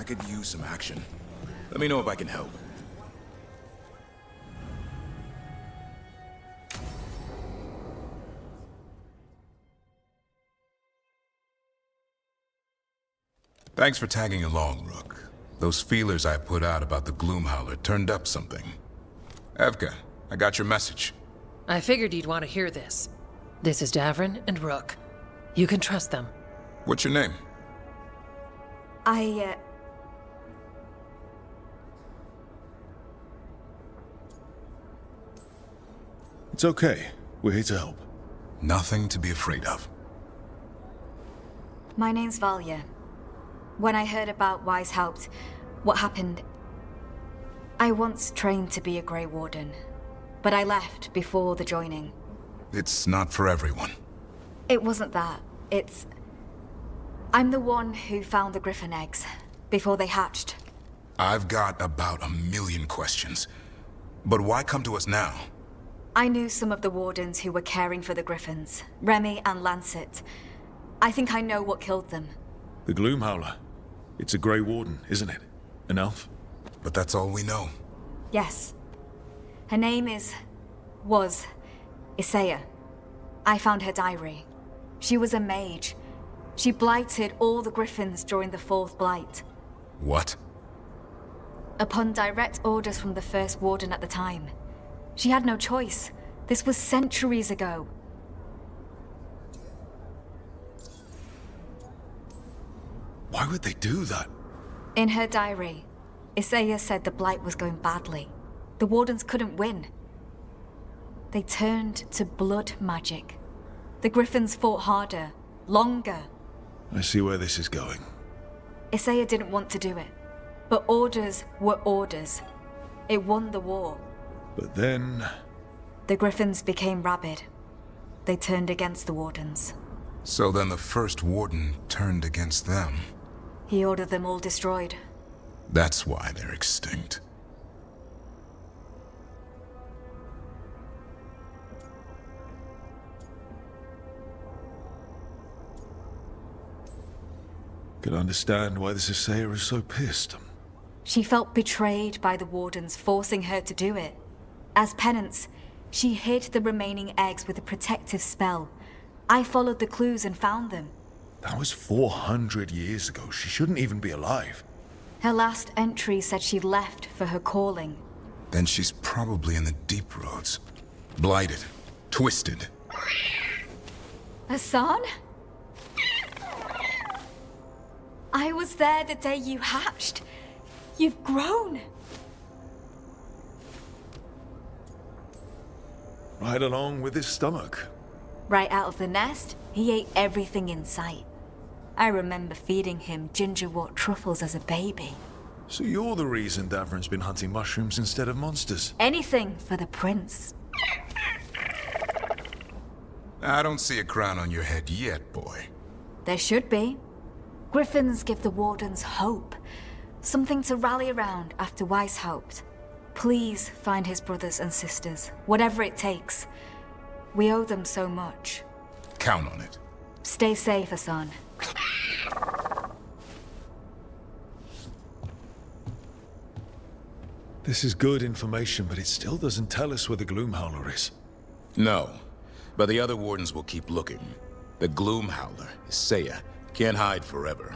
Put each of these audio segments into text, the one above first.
could use some action. Let me know if I can help. Thanks for tagging along, Rook. Those feelers I put out about the Gloomhowler turned up something. Evka, I got your message. I figured you'd want to hear this. This is Davrin and Rook. You can trust them. What's your name? It's okay. We're here to help. Nothing to be afraid of. My name's Valya. When I heard about Weishaupt, what happened... I once trained to be a Grey Warden, but I left before the joining. It's not for everyone. It wasn't that. It's... I'm the one who found the Griffin eggs, before they hatched. I've got about 1,000,000 questions. But why come to us now? I knew some of the Wardens who were caring for the Griffins, Remy and Lancet. I think I know what killed them. The Gloomhowler. It's a Grey Warden, isn't it? An elf? But that's all we know. Yes. Her name was Isaiah. I found her diary. She was a mage. She blighted all the Griffins during the Fourth Blight. What? Upon direct orders from the First Warden at the time. She had no choice. This was centuries ago. Why would they do that? In her diary, Isaiah said the Blight was going badly. The Wardens couldn't win. They turned to blood magic. The Griffins fought harder, longer. I see where this is going. Isaiah didn't want to do it, but orders were orders. It won the war. But then... The Griffins became rabid. They turned against the Wardens. So then the First Warden turned against them. He ordered them all destroyed. That's why they're extinct. Could understand why this Isaiah is so pissed. She felt betrayed by the Wardens, forcing her to do it. As penance, she hid the remaining eggs with a protective spell. I followed the clues and found them. That was 400 years ago. She shouldn't even be alive. Her last entry said she left for her calling. Then she's probably in the deep roads. Blighted. Twisted. Hassan? I was there the day you hatched. You've grown. Right along with his stomach. Right out of the nest, he ate everything in sight. I remember feeding him gingerwort truffles as a baby. So you're the reason Davrin's been hunting mushrooms instead of monsters? Anything for the prince. I don't see a crown on your head yet, boy. There should be. Griffins give the Wardens hope. Something to rally around after Weishaupt. Please find his brothers and sisters, whatever it takes. We owe them so much. Count on it. Stay safe, Hassan. This is good information, but it still doesn't tell us where the Gloomhowler is. No, but the other Wardens will keep looking. The Gloomhowler, Isaiah, can't hide forever.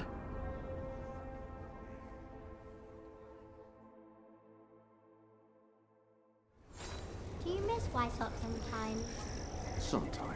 Do you miss Weishaupt sometimes? Sometimes.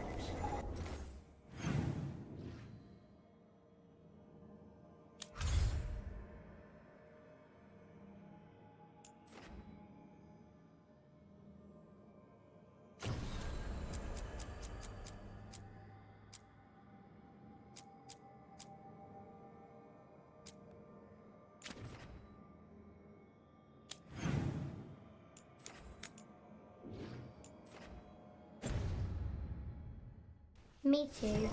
Me too.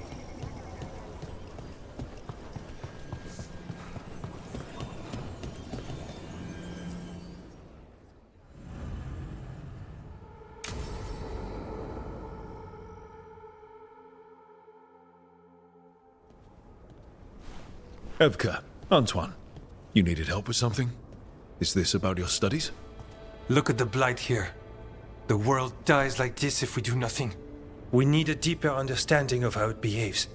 Evka, Antoine, You needed help with something? Is this about your studies? Look at the blight here. The world dies like this if we do nothing. We need a deeper understanding of how it behaves.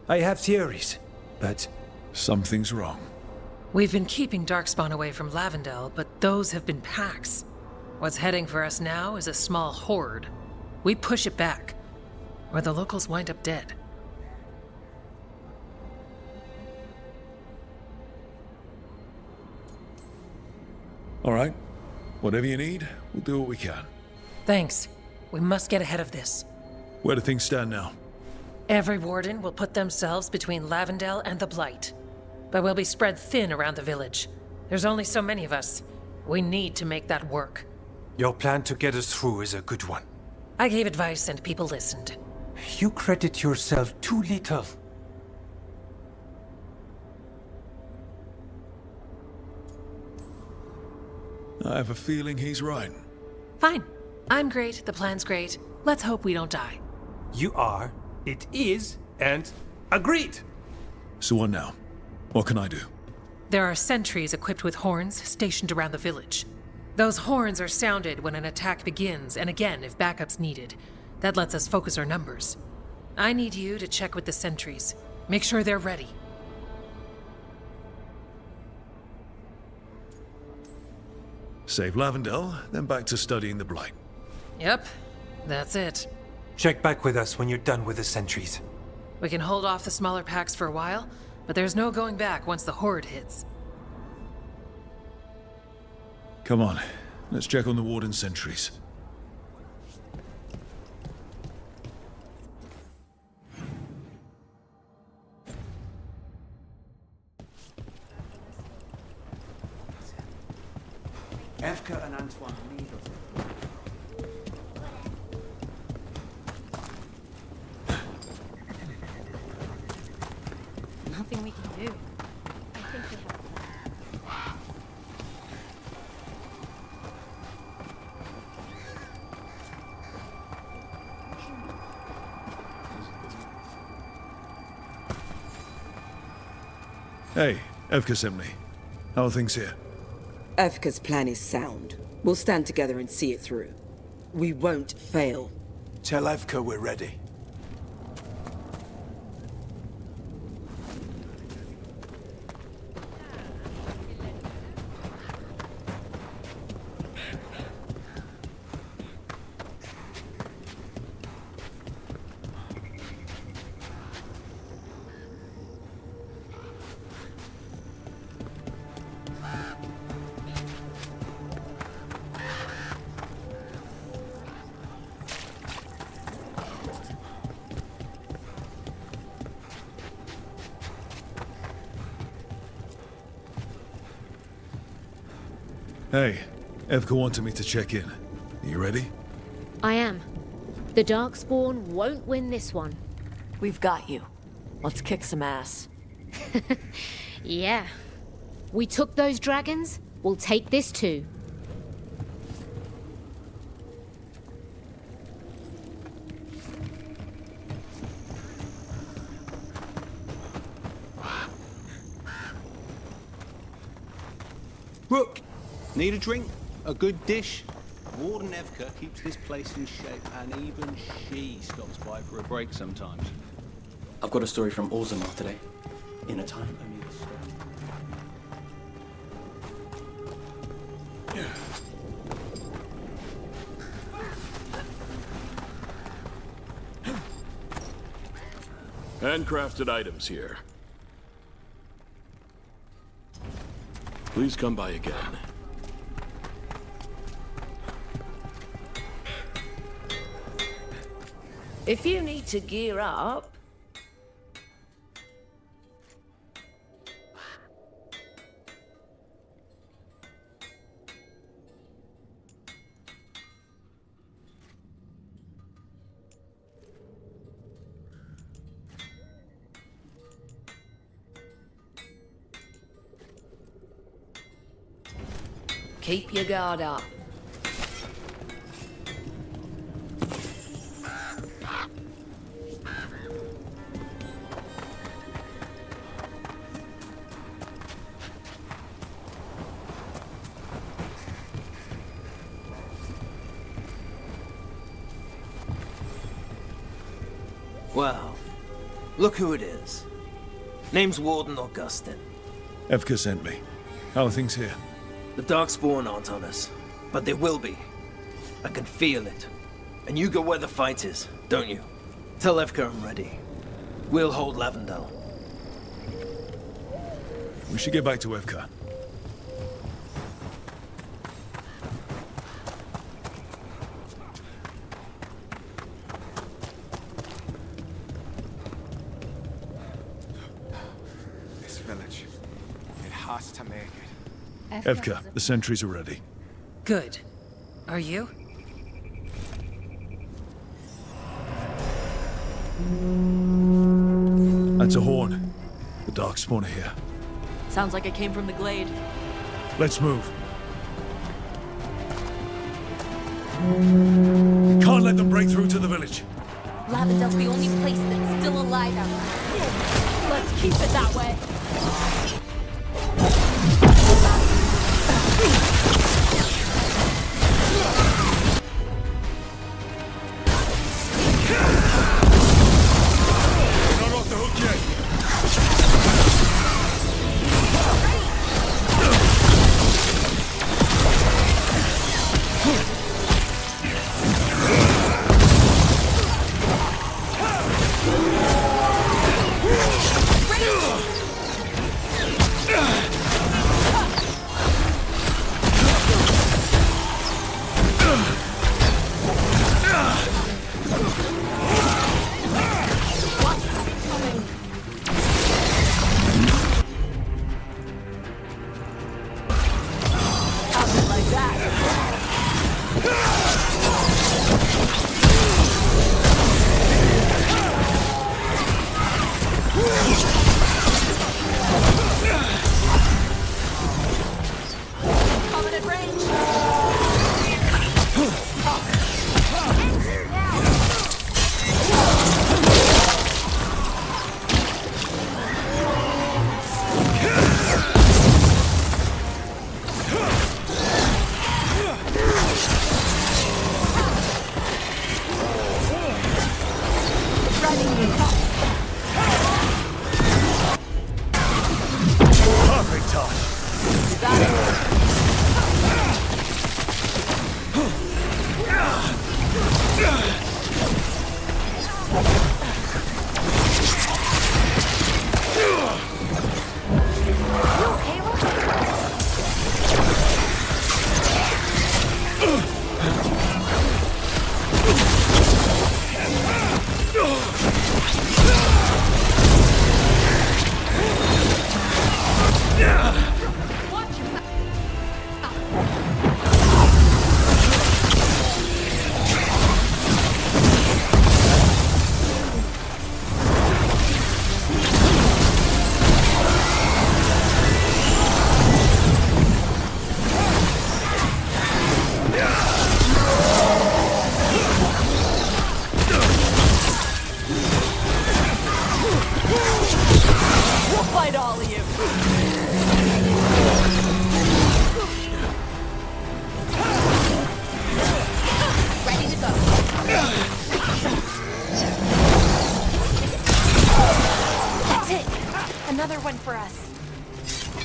I have theories, but... Something's wrong. We've been keeping Darkspawn away from Lavendel, but those have been packs. What's heading for us now is a small horde. We push it back, or the locals wind up dead. All right. Whatever you need, we'll do what we can. Thanks. We must get ahead of this. Where do things stand now? Every warden will put themselves between Lavendel and the Blight. But we'll be spread thin around the village. There's only so many of us. We need to make that work. Your plan to get us through is a good one. I gave advice and people listened. You credit yourself too little. I have a feeling he's right. Fine. I'm great, the plan's great. Let's hope we don't die. You are, it is, and agreed! So what now? What can I do? There are sentries equipped with horns stationed around the village. Those horns are sounded when an attack begins, and again if backup's needed. That lets us focus our numbers. I need you to check with the sentries. Make sure they're ready. Save Lavendel, then back to studying the Blight. Yep, that's it. Check back with us when you're done with the sentries. We can hold off the smaller packs for a while, but there's no going back once the horde hits. Come on, let's check on the Warden sentries. Evka and Antoine need us. Nothing we can do. I think we have. Hey, Evka sent me. How are things here? Evka's plan is sound. We'll stand together and see it through. We won't fail. Tell Evka we're ready. Hey, Evka wanted me to check in. Are you ready? I am. The Darkspawn won't win this one. We've got you. Let's kick some ass. Yeah. We took those dragons, we'll take this too. Rook, need a drink? A good dish? Warden Evka keeps this place in shape, and even she stops by for a break sometimes. I've got a story from Orzammar today. In a time only the storm. Handcrafted items here. Please come by again. If you need to gear up... Keep your guard up. Well, look who it is. Name's Warden Augustin. Evka sent me. How are things here? The Darkspawn aren't on us, but they will be. I can feel it. And you go where the fight is, don't you? Tell Evka I'm ready. We'll hold Lavendel. We should get back to Evka. This village. It has to make it. Evka, the sentries are ready. Good. Are you? That's a horn. The Darkspawn are here. Sounds like it came from the glade. Let's move. We can't let them break through to the village. Lavendel's the only place that's still alive out there. Let's keep it that way. Not off the hook yet.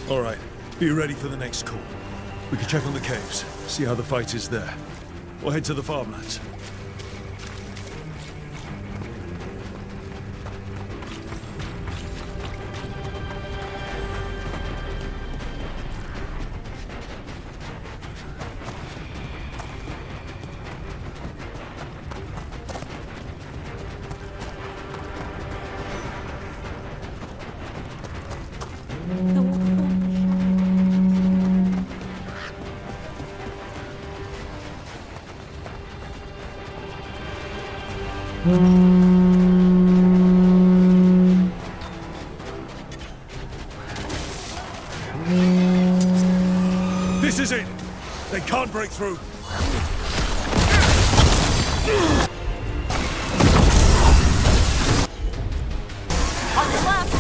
All right, be ready for the next call. We can check on the caves, see how the fight is there. We'll head to the farmlands. This is it! They can't break through! On the left!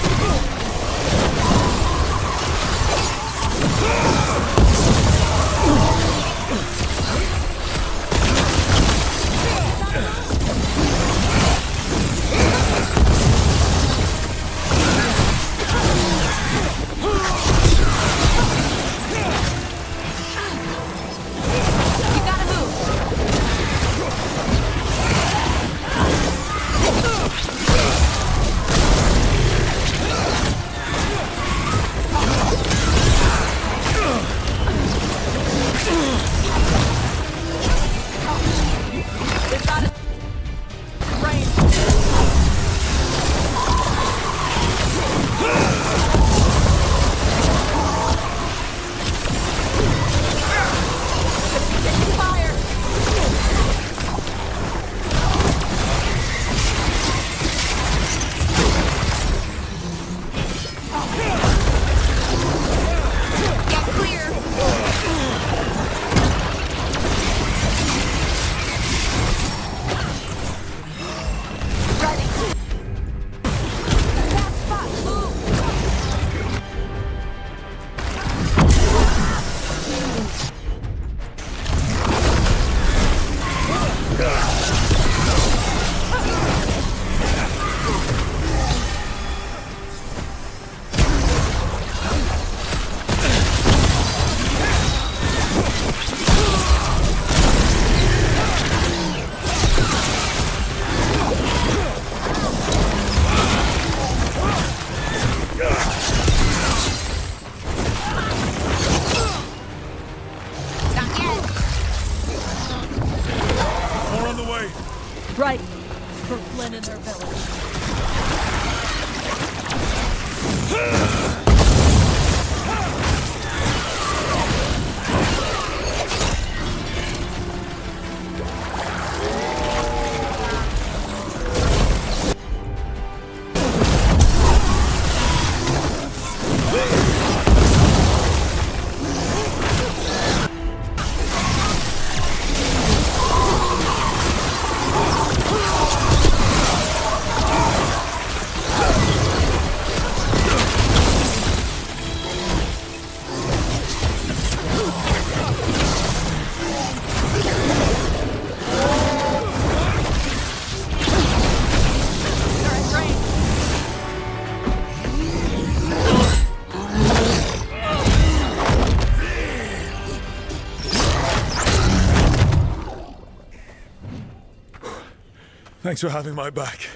Thanks for having my back.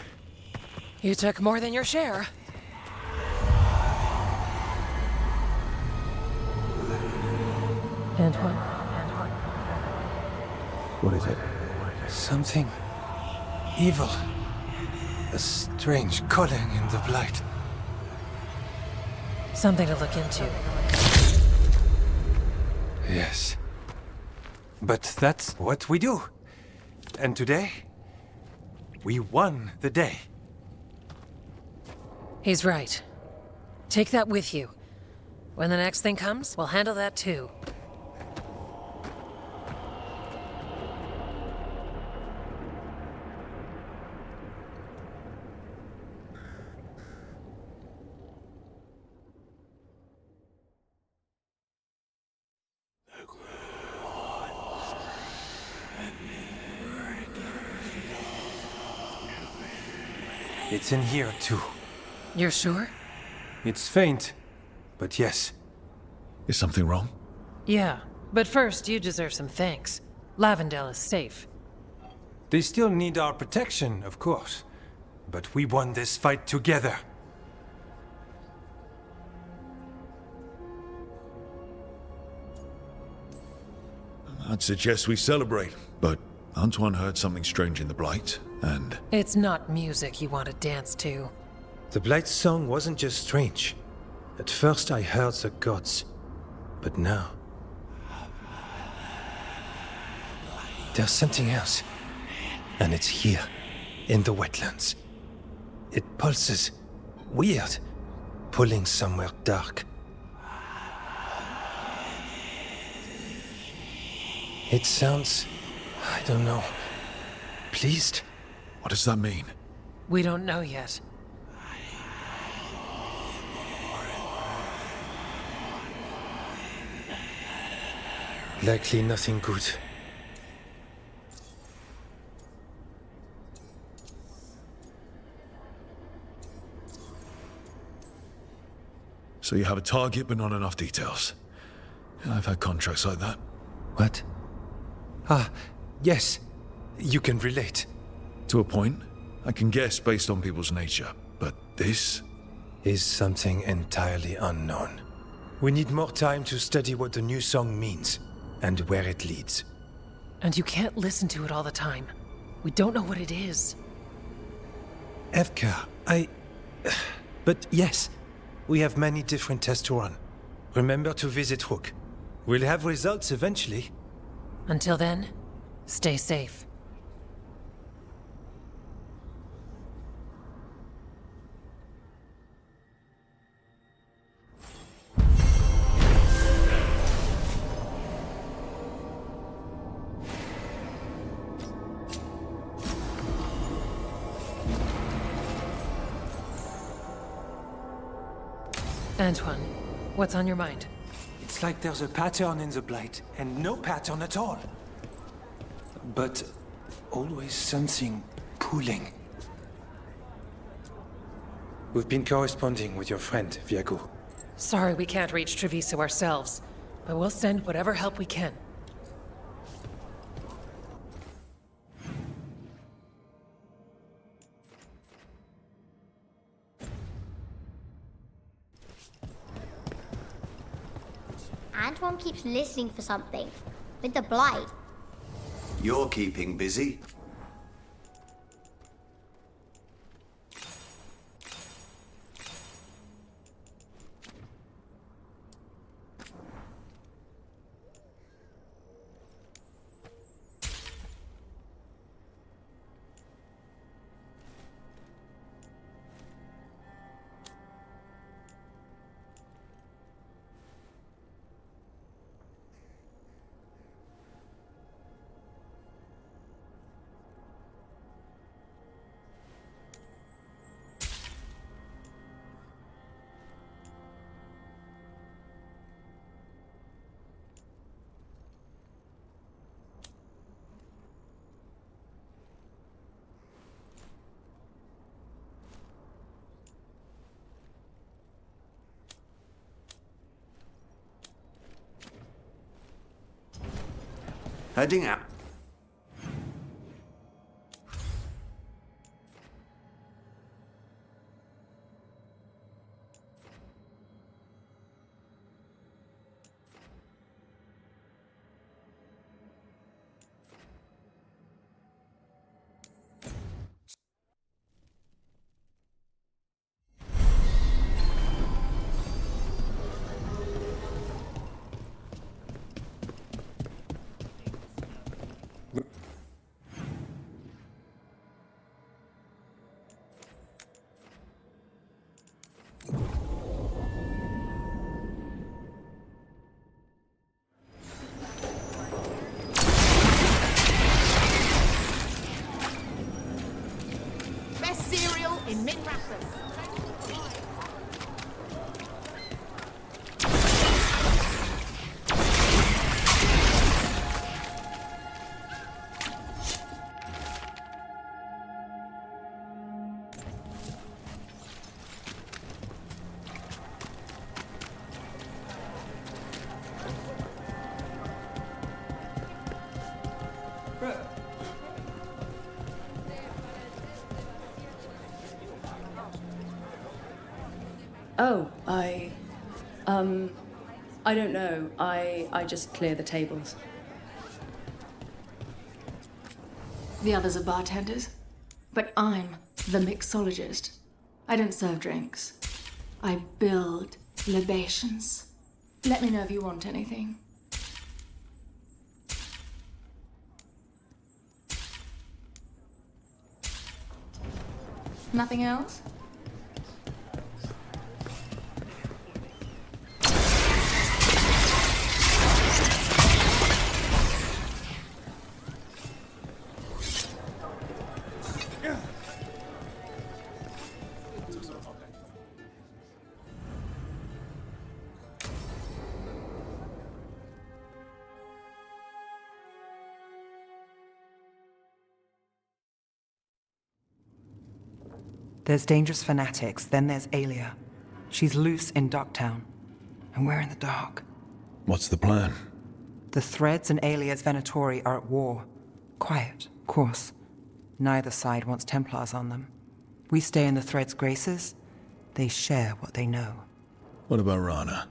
You took more than your share. Antoine. What is it? Something evil. A strange calling in the blight. Something to look into. Yes. But that's what we do. And today, we won the day. He's right. Take that with you. When the next thing comes, we'll handle that too. It's in here too. You're sure? It's faint, but yes. Is something wrong? Yeah, but first you deserve some thanks. Lavendale is safe. They still need our protection, of course. But we won this fight together. I'd suggest we celebrate, but Antoine heard something strange in the Blight, and... It's not music you want to dance to. The Blight's song wasn't just strange. At first I heard the gods, but now... there's something else. And it's here, in the wetlands. It pulses. Weird. Pulling somewhere dark. It sounds... I don't know... pleased? What does that mean? We don't know yet. Likely nothing good. So you have a target but not enough details. I've had contracts like that. What? Ah, yes. You can relate. To a point. I can guess based on people's nature, but this... is something entirely unknown. We need more time to study what the new song means, and where it leads. And you can't listen to it all the time. We don't know what it is. Evka, But yes, we have many different tests to run. Remember to visit Rook. We'll have results eventually. Until then, stay safe. Antoine, what's on your mind? It's like there's a pattern in the Blight, and no pattern at all. But always something pulling. We've been corresponding with your friend, Viago. Sorry we can't reach Treviso ourselves, but we'll send whatever help we can. Antoine keeps listening for something. With the Blight. You're keeping busy. Heading out. Oh, I don't know. I just clear the tables. The others are bartenders, but I'm the mixologist. I don't serve drinks. I build libations. Let me know if you want anything. Nothing else? There's dangerous fanatics, then there's Aelia. She's loose in Docktown, and we're in the dark. What's the plan? The Threads and Aelia's Venatori are at war. Quiet, of course. Neither side wants Templars on them. We stay in the Threads' graces. They share what they know. What about Rana?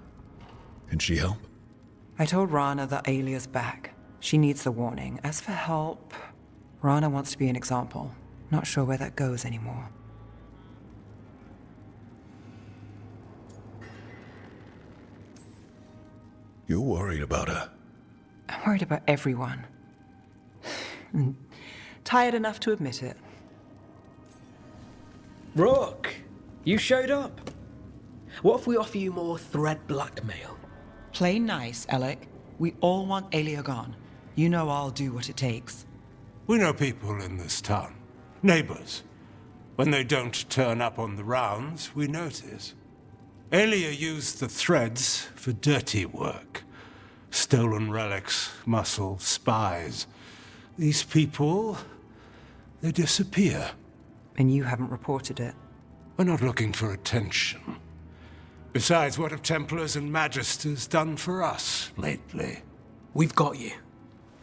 Can she help? I told Rana that Aelia's back. She needs the warning. As for help, Rana wants to be an example. Not sure where that goes anymore. You're worried about her. I'm worried about everyone. Tired enough to admit it. Rook, you showed up. What if we offer you more thread blackmail? Play nice, Alec. We all want Aelia gone. You know I'll do what it takes. We know people in this town. Neighbors. When they don't turn up on the rounds, we notice. Aelia used the Threads for dirty work. Stolen relics, muscle, spies. These people, they disappear. And you haven't reported it? We're not looking for attention. Besides, what have Templars and Magisters done for us lately? We've got you.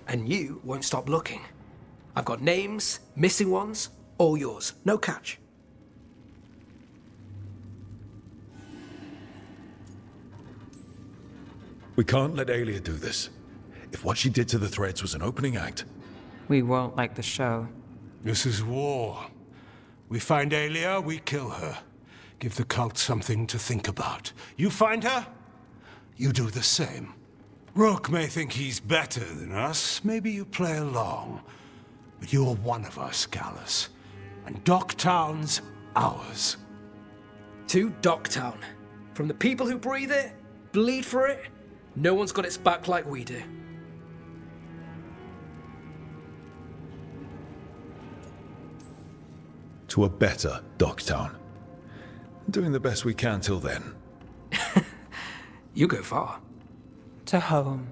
And you won't stop looking. I've got names, missing ones, all yours. No catch. We can't let Aelia do this. If what she did to the Threads was an opening act... We won't like the show. This is war. We find Aelia, we kill her. Give the cult something to think about. You find her, you do the same. Rook may think he's better than us. Maybe you play along. But you're one of us, Gallus. And Docktown's ours. To Docktown. From the people who breathe it, bleed for it, no one's got its back like we do. To a better Docktown. Doing the best we can till then. You go far. To home.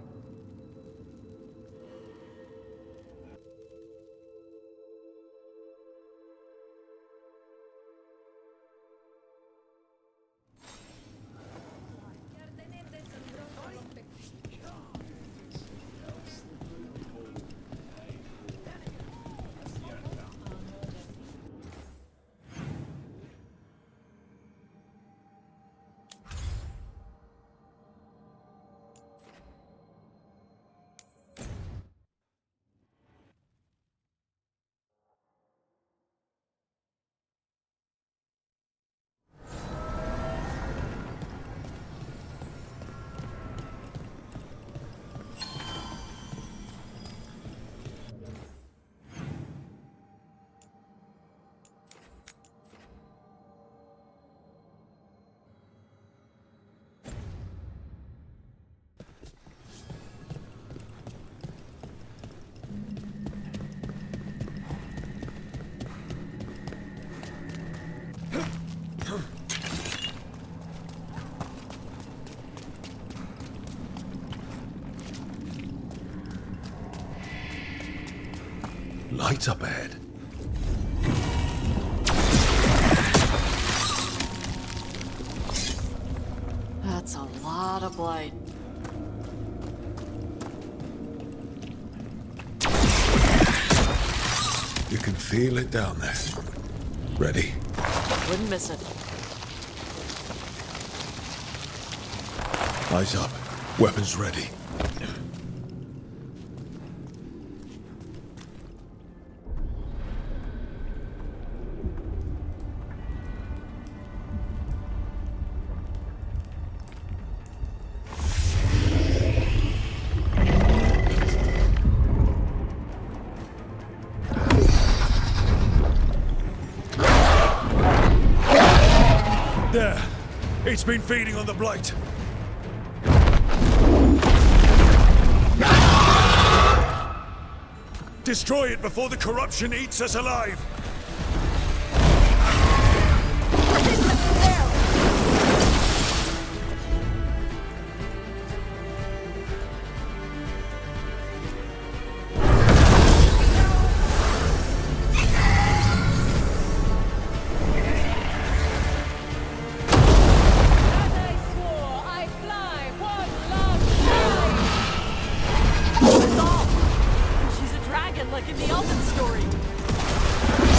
Lights up ahead. That's a lot of blight. You can feel it down there. Ready? Wouldn't miss it. Eyes up. Weapons ready. There! It's been feeding on the blight. Destroy it before the corruption eats us alive! She's a dragon like in the Elven story.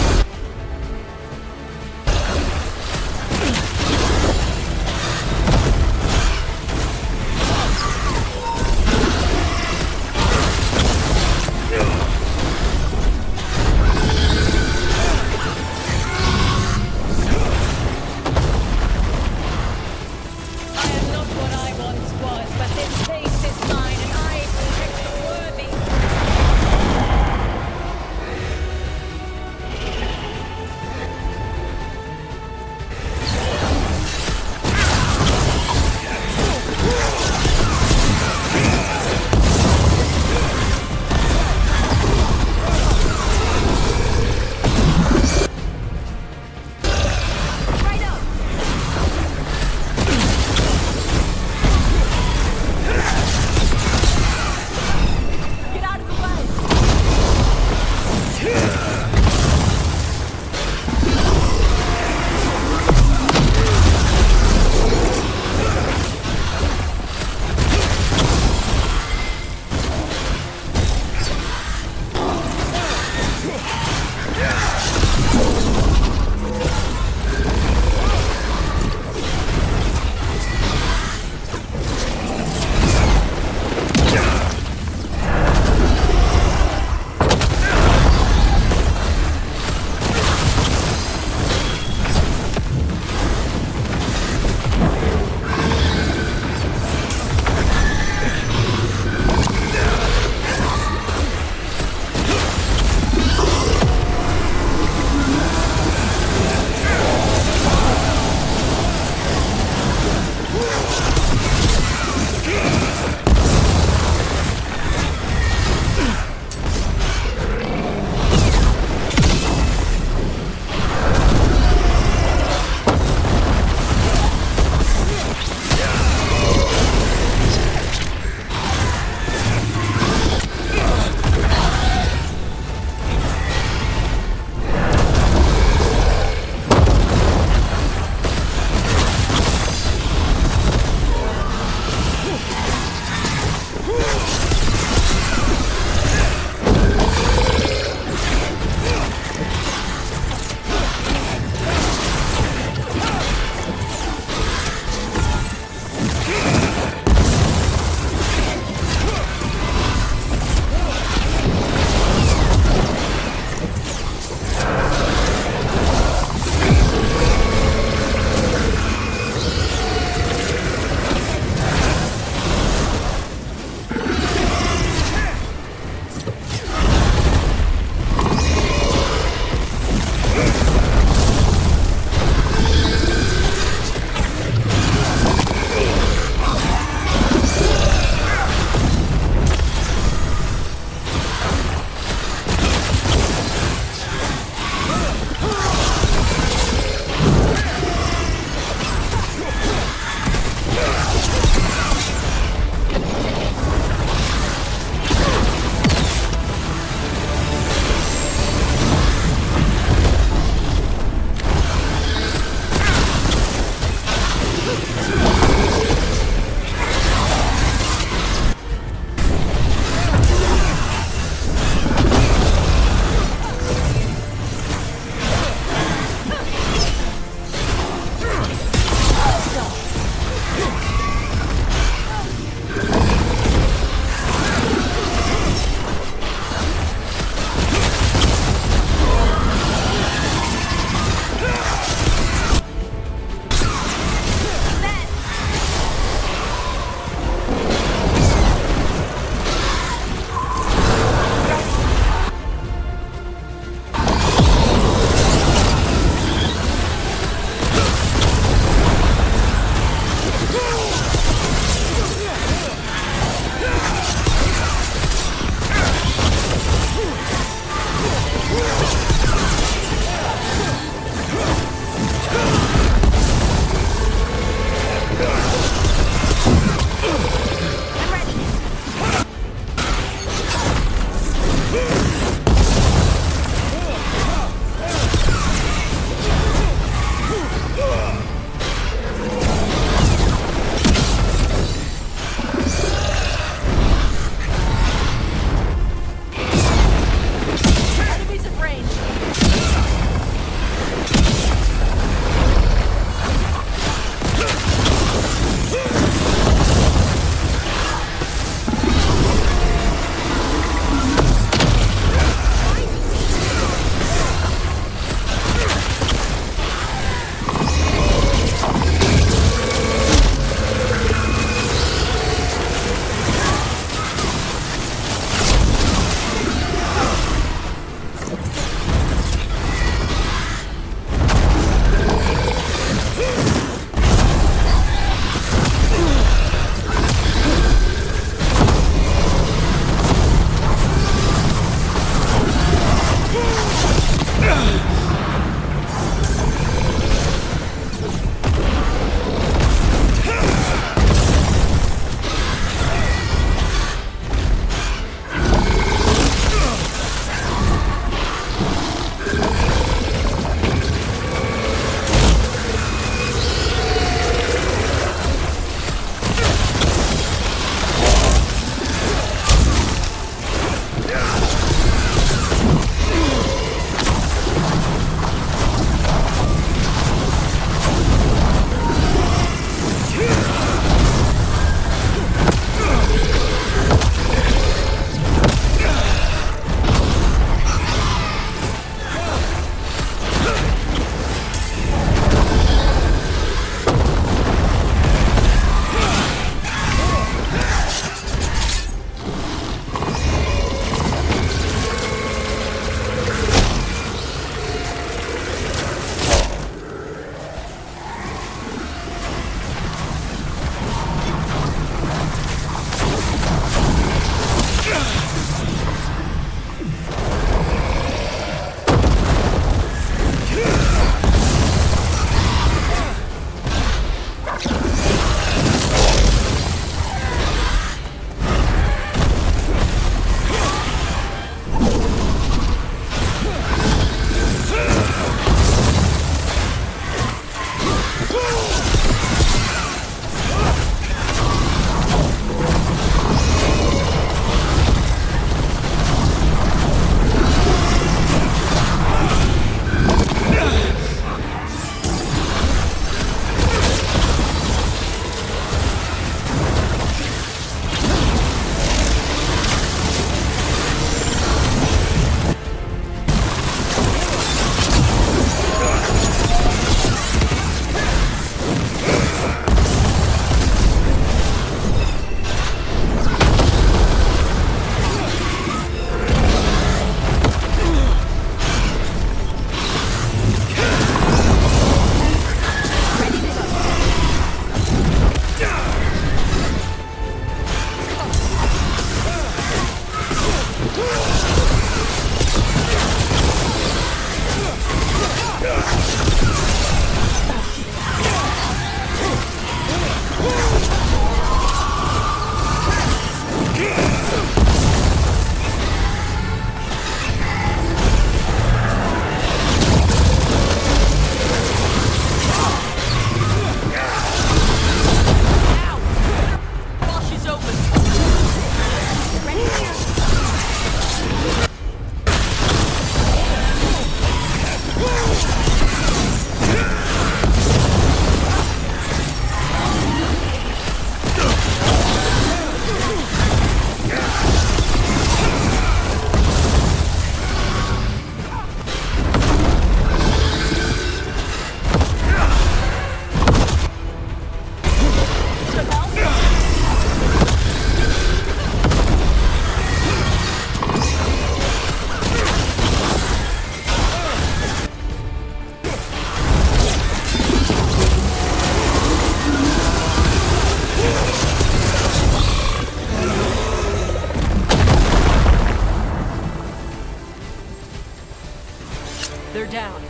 down.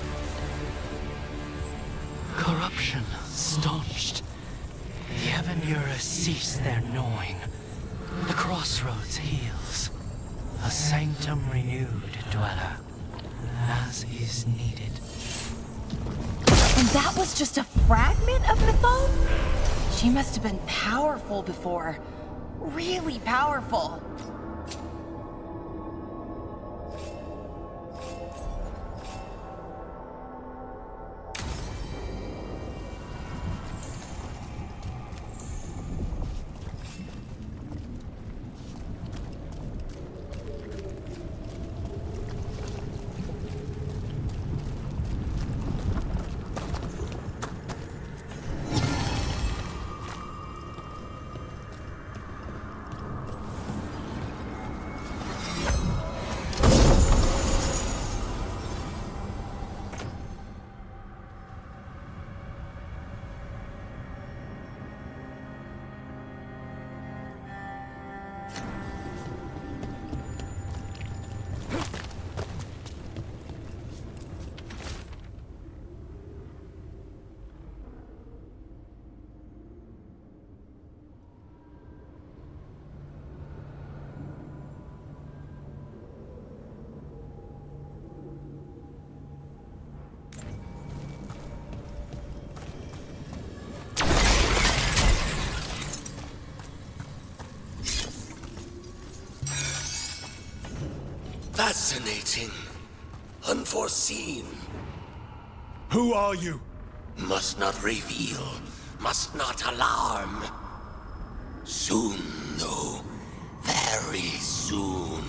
Corruption staunched. The Avenura cease their gnawing. The crossroads heals. A sanctum renewed, dweller, as is needed. And that was just a fragment of Mythal? She must have been powerful before. Really powerful. Fascinating. Unforeseen. Who are you? Must not reveal. Must not alarm. Soon, though. Very soon.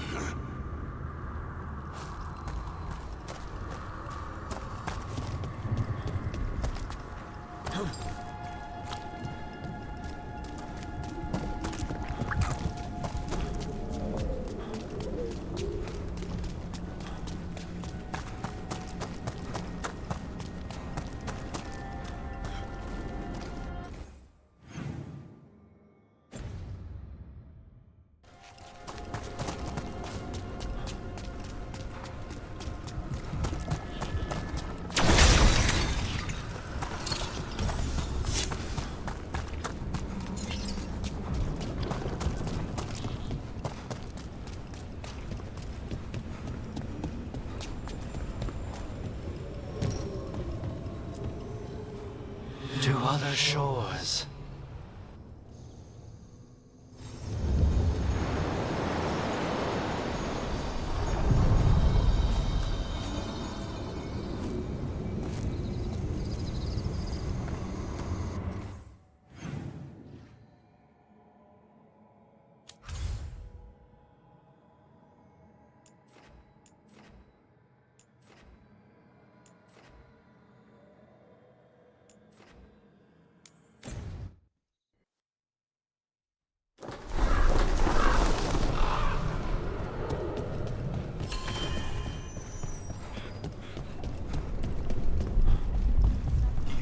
To other shores.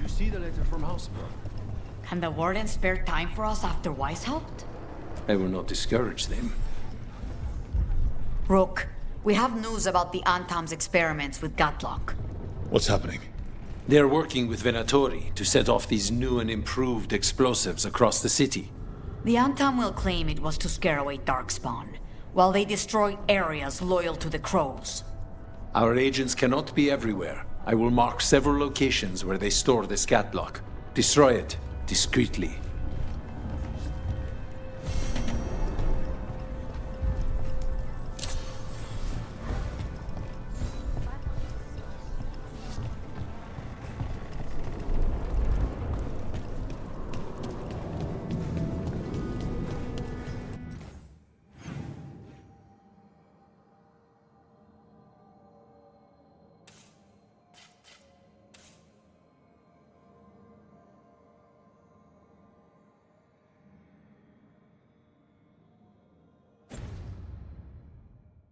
See the letter from Housebrook. Can the Warden spare time for us after Weishaupt? I will not discourage them. Rook, we have news about the Antaam's experiments with Gatlock. What's happening? They're working with Venatori to set off these new and improved explosives across the city. The Antaam will claim it was to scare away Darkspawn, while they destroy areas loyal to the Crows. Our agents cannot be everywhere. I will mark several locations where they store the Scatlock. Destroy it, discreetly.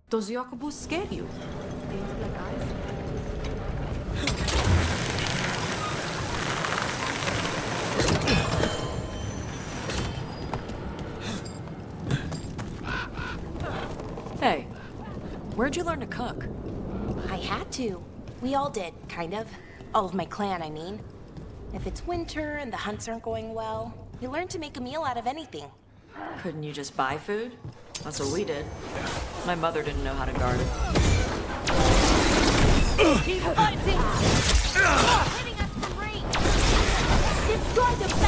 Does Jacobus scare you? Hey, where'd you learn to cook? I had to. We all did, kind of. All of my clan, I mean. If it's winter and the hunts aren't going well, you learn to make a meal out of anything. Couldn't you just buy food? That's what we did. My mother didn't know how to garden. Keep fighting! Hitting us from range! Destroy the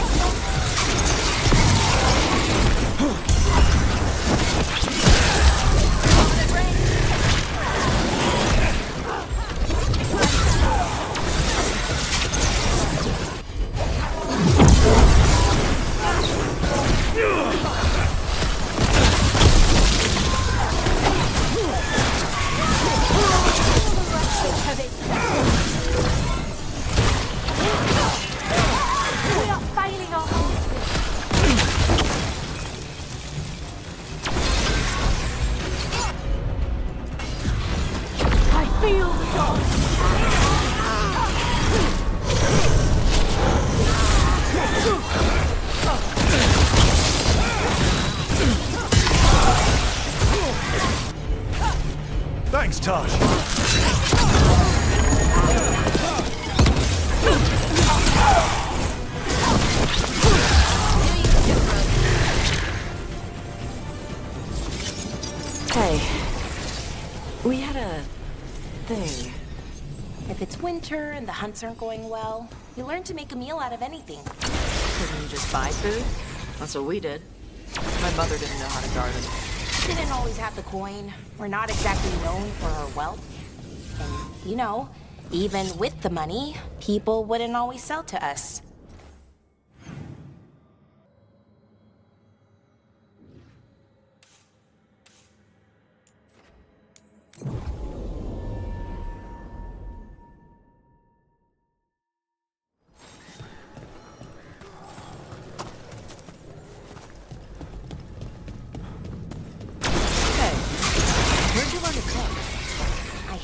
Thanks, Tosh. Hey, we had a thing. If it's winter and the hunts aren't going well, you learn to make a meal out of anything. Couldn't you just buy food? That's what we did. My mother didn't know how to garden. Didn't always have the coin. We're not exactly known for our wealth. And, you know, even with the money, people wouldn't always sell to us.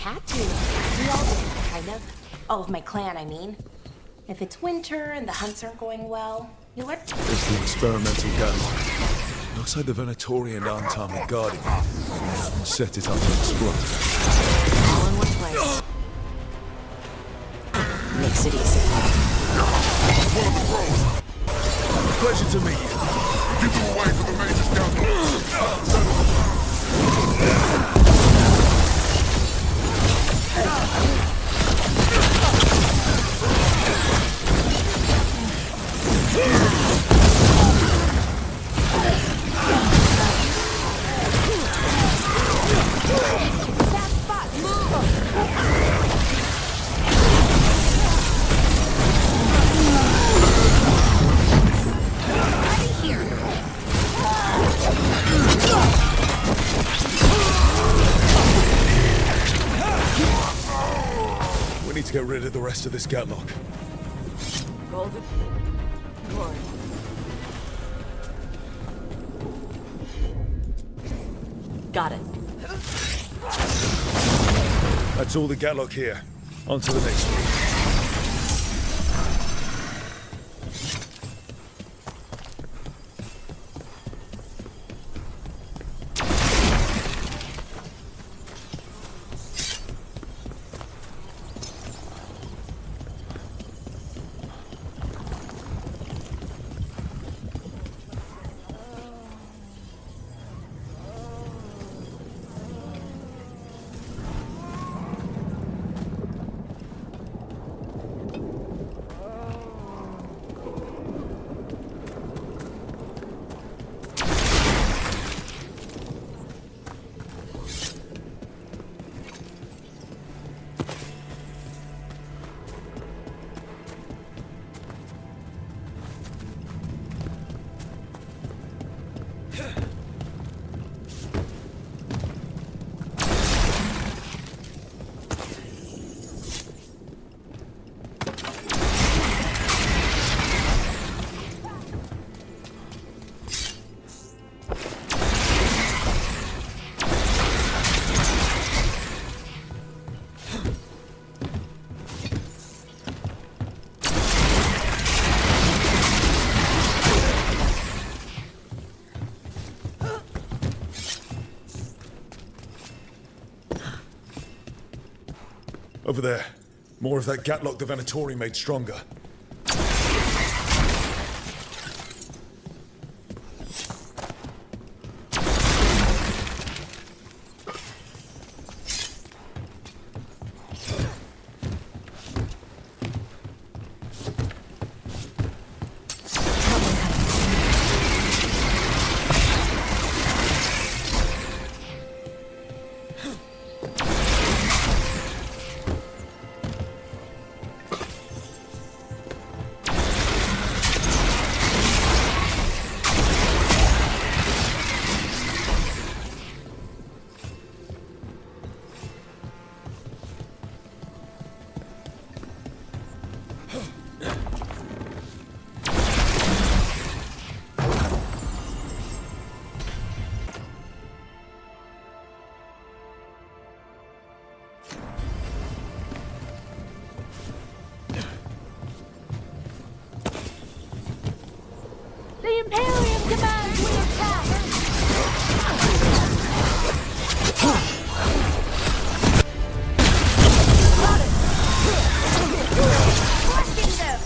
Had to. We all did, kind of. All of my clan, I mean. If it's winter and the hunts aren't going well, you learn. There's the experimental gun. Looks like the Venatori and Antaam are guarding it. Set it up to explode. All in one place. Makes it easy. Pleasure to meet you. Give them away for the major scoundrel. We need to get rid of the rest of this gatlock. Golden cord. Got it. That's all the gatlock here. On to the next one. Over there. More of that Gatlock the Venatori made stronger. The Imperium commands we attack! Blasting them!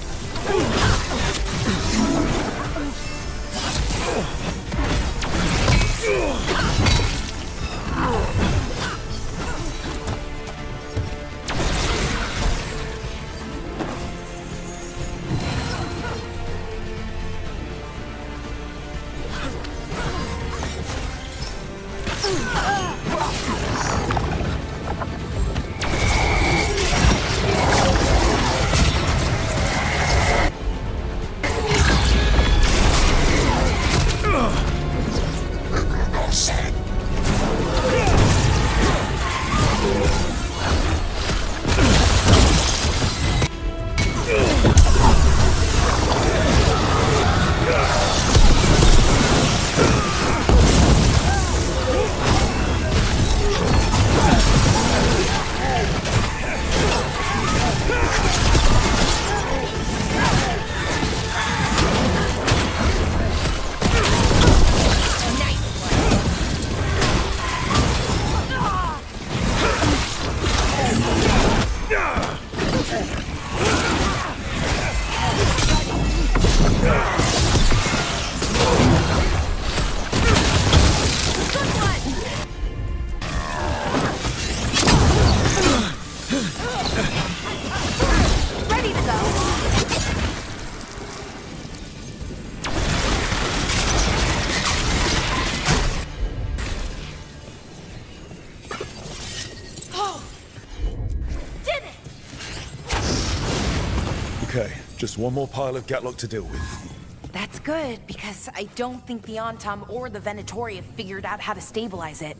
Okay, just one more pile of Gatlock to deal with. That's good, because I don't think the Antaam or the Venatori have figured out how to stabilize it.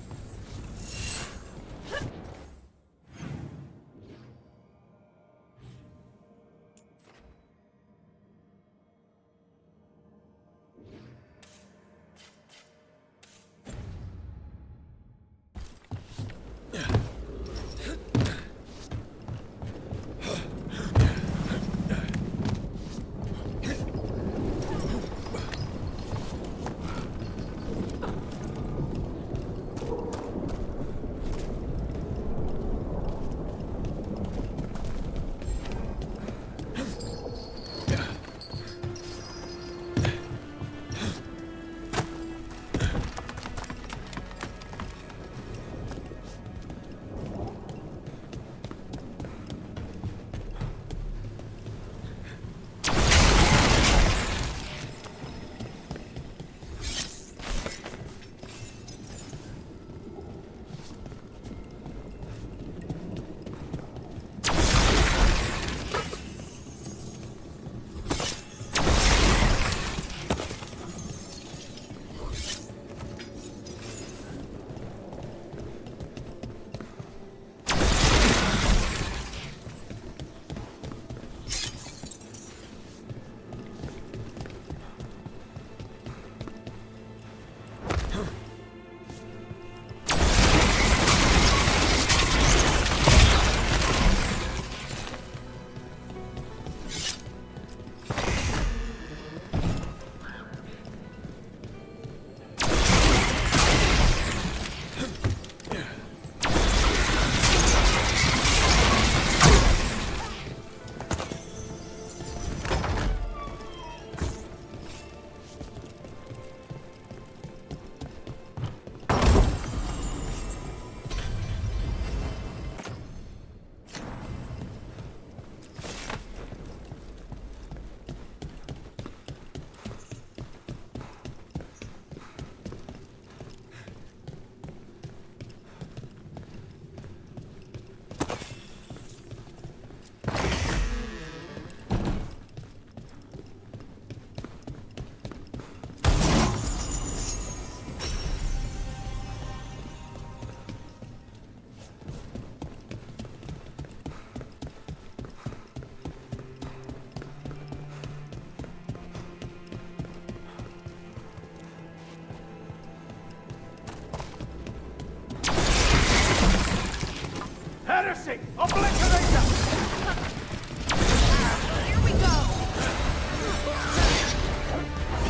Basic! Obliterator! Here we go!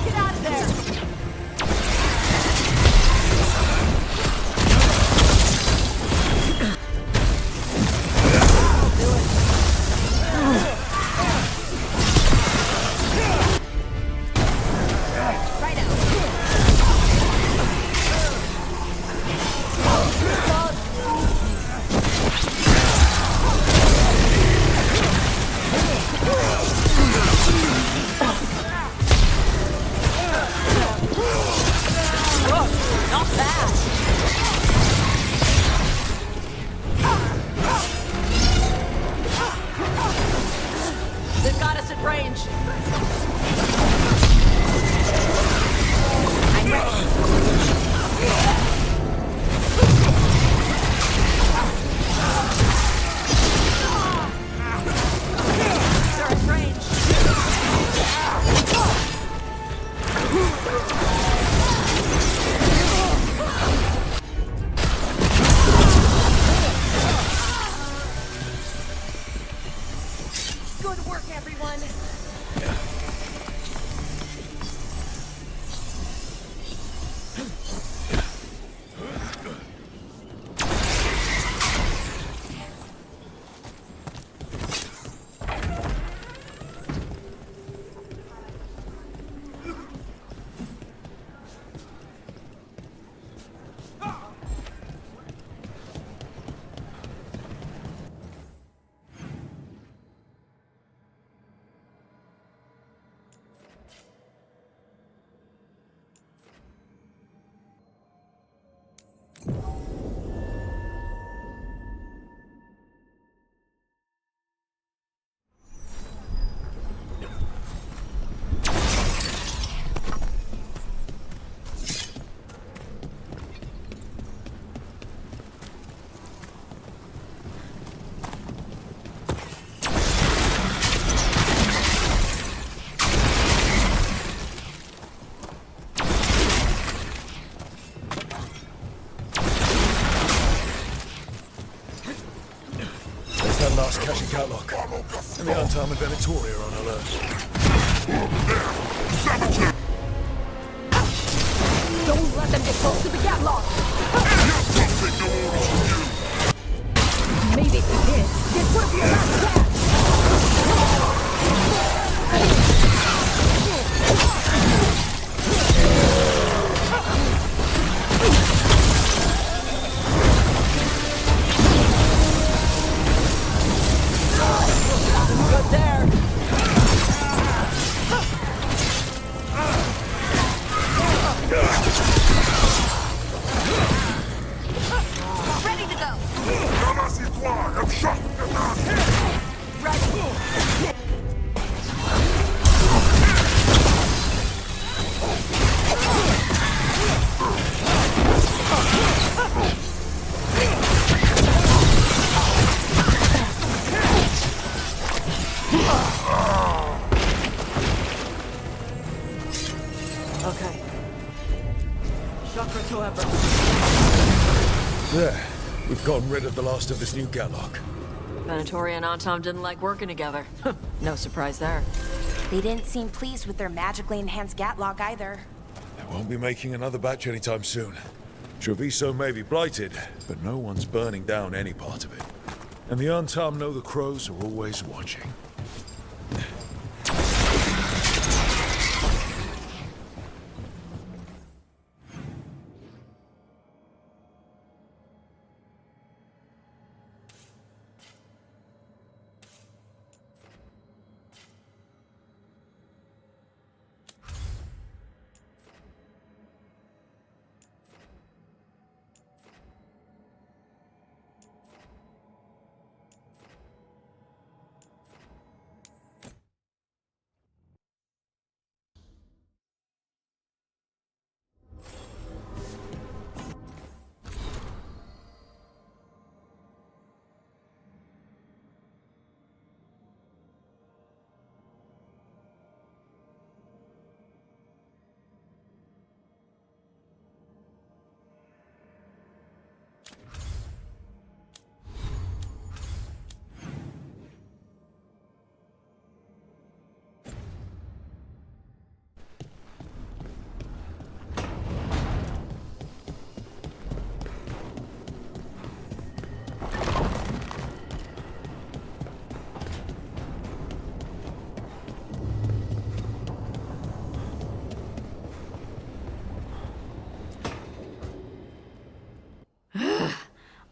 Get out of there! Last caching catlock. And the Antaam and Veilguard are on alert. Don't let them get close to the catlock! Maybe if you did, this would be your last chance! Good there. Ready to go! Okay. Chakra to ever. There. We've gotten rid of the last of this new catlock. Venatori and Antaam didn't like working together. No surprise there. They didn't seem pleased with their magically enhanced Gatlock either. They won't be making another batch anytime soon. Treviso may be blighted, but no one's burning down any part of it. And the Antaam know the crows are always watching.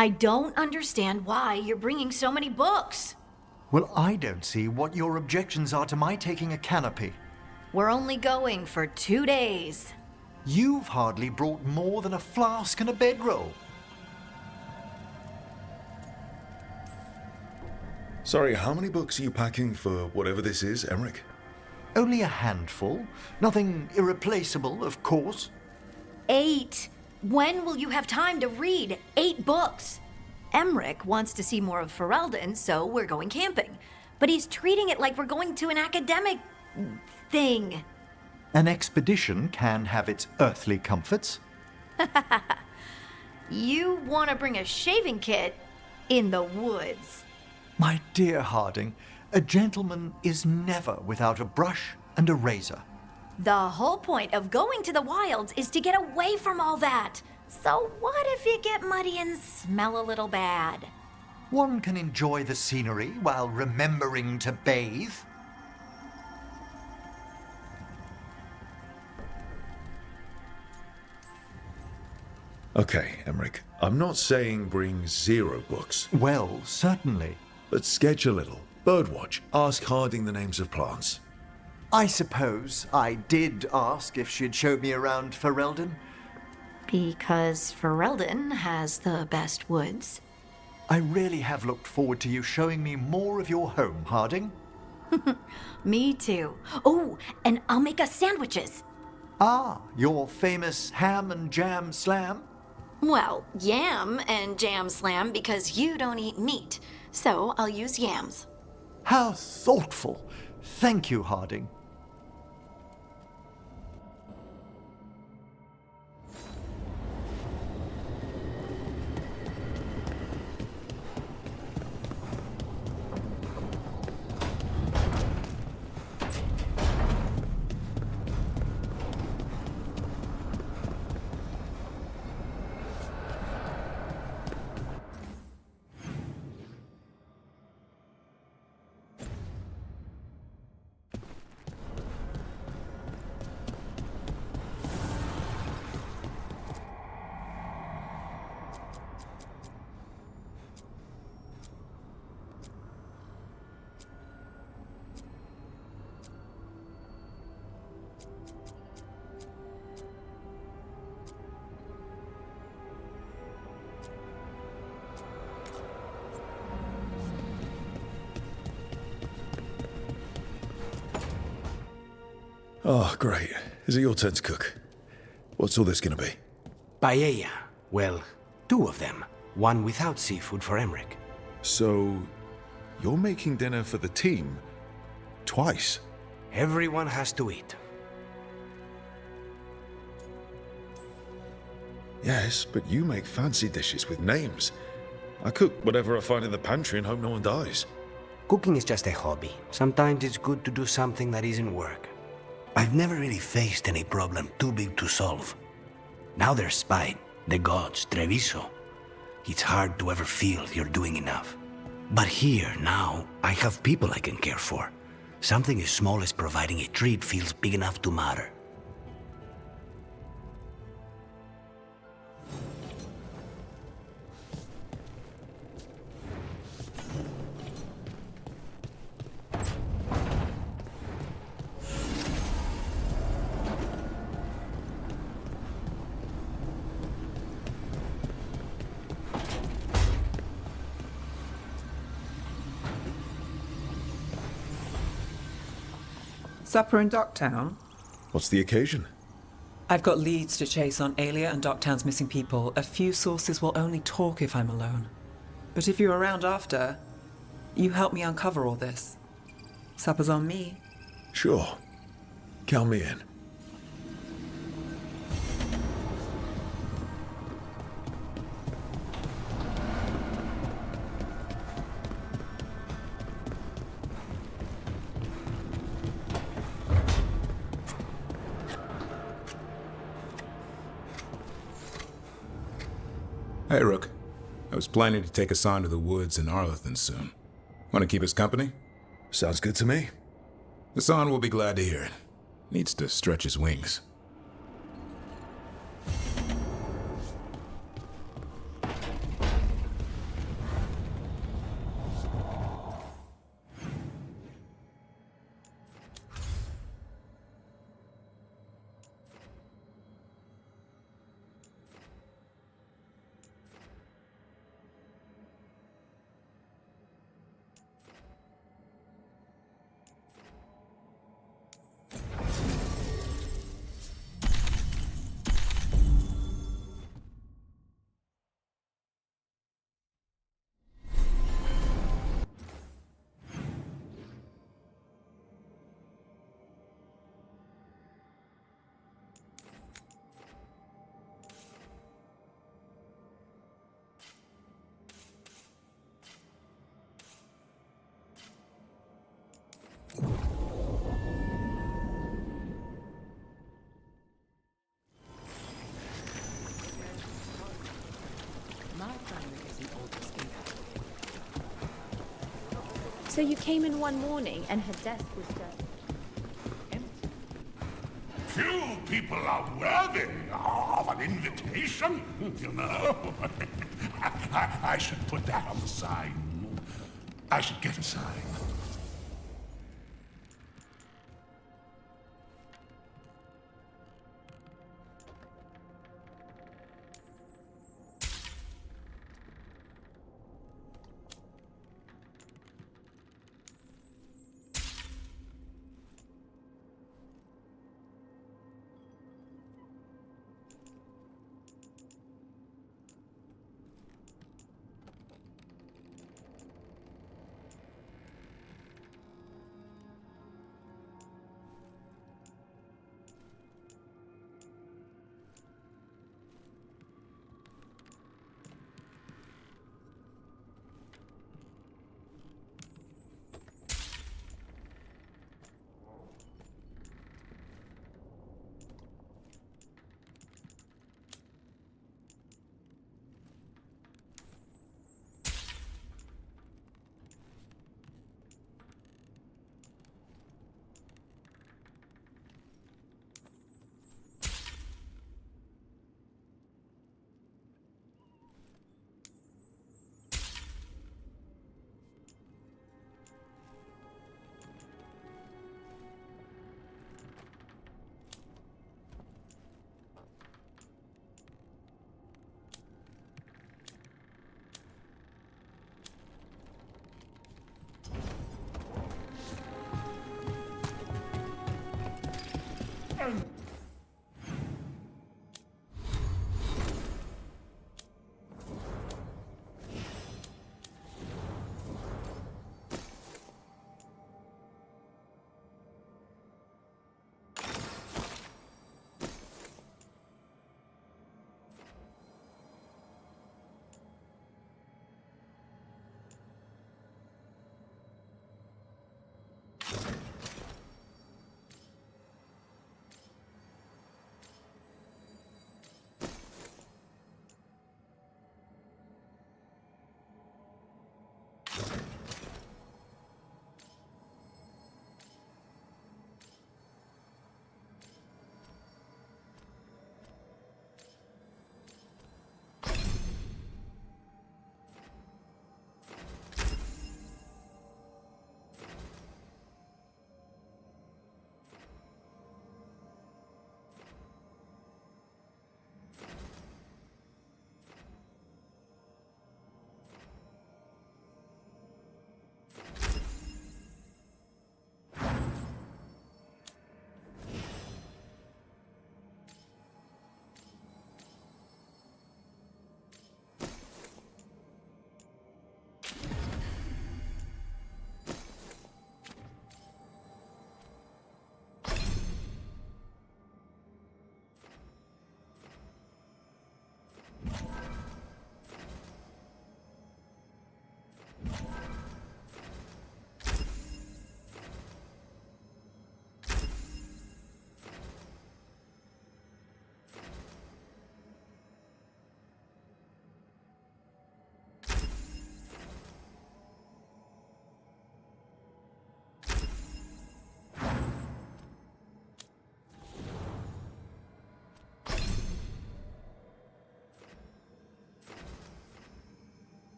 I don't understand why you're bringing so many books. Well, I don't see what your objections are to my taking a canopy. We're only going for 2 days. You've hardly brought more than a flask and a bedroll. Sorry, how many books are you packing for whatever this is, Emmerich? Only a handful. Nothing irreplaceable, of course. 8. When will you have time to read 8 books? Emmerich wants to see more of Ferelden, so we're going camping. But he's treating it like we're going to an academic thing. An expedition can have its earthly comforts. You want to bring a shaving kit in the woods. My dear Harding, a gentleman is never without a brush and a razor. The whole point of going to the wilds is to get away from all that. So what if you get muddy and smell a little bad? One can enjoy the scenery while remembering to bathe. Okay, Emmerich, I'm not saying bring 0 books. Well, certainly. But sketch a little. Birdwatch. Ask Harding the names of plants. I suppose I did ask if she'd show me around Ferelden. Because Ferelden has the best woods. I really have looked forward to you showing me more of your home, Harding. Me too. Oh, and I'll make us sandwiches. Ah, your famous ham and jam slam? Well, yam and jam slam because you don't eat meat. So I'll use yams. How thoughtful. Thank you, Harding. Oh, great. Is it your turn to cook? What's all this gonna be? Paella. Well, 2 of them. One without seafood for Emmerich. So, you're making dinner for the team twice? Everyone has to eat. Yes, but you make fancy dishes with names. I cook whatever I find in the pantry and hope no one dies. Cooking is just a hobby. Sometimes it's good to do something that isn't work. I've never really faced any problem too big to solve. Now there's spite, the gods, Treviso. It's hard to ever feel you're doing enough. But here, now, I have people I can care for. Something as small as providing a treat feels big enough to matter. Supper in Docktown? What's the occasion? I've got leads to chase on Aelia and Docktown's missing people. A few sources will only talk if I'm alone. But if you're around after, you help me uncover all this. Supper's on me. Sure. Count me in. Hey, Rook. I was planning to take us on to the woods in Arlethan soon. Want to keep us company? Sounds good to me. Hassan will be glad to hear it. Needs to stretch his wings. So you came in one morning and her desk was just... Few people are worthy of an invitation, you know. I should put that on the sign. I should get a sign.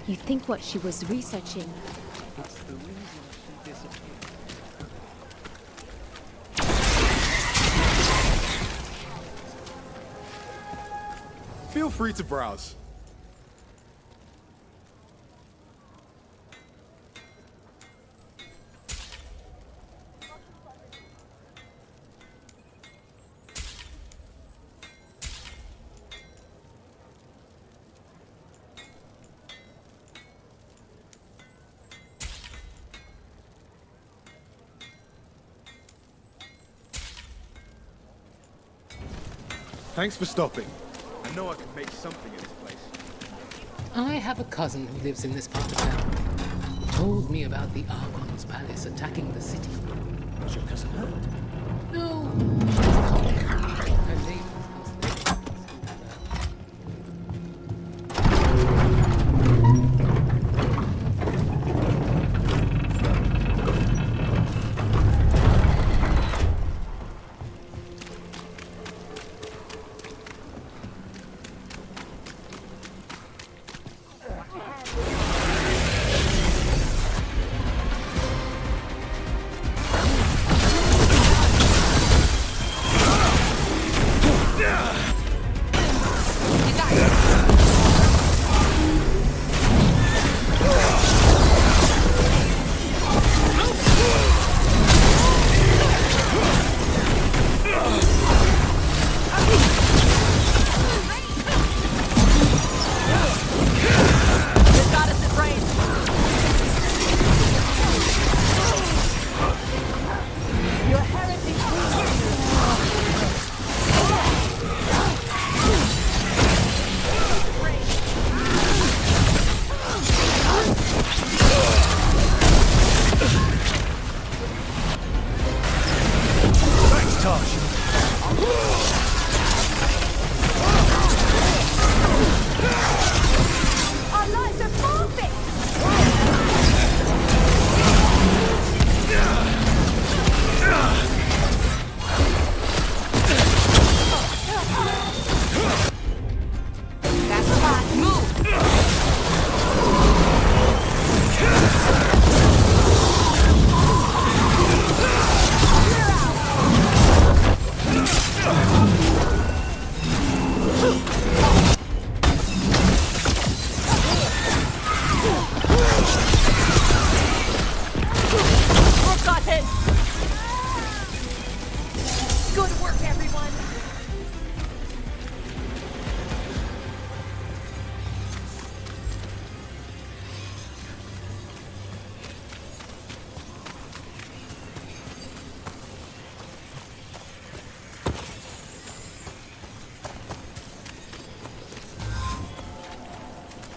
You think what she was researching? It's the reason she disappeared. Feel free to browse. Thanks for stopping. I know I can make something in this place. I have a cousin who lives in this part of town. He told me about the Archon's palace attacking the city. Was your cousin hurt? No. Her name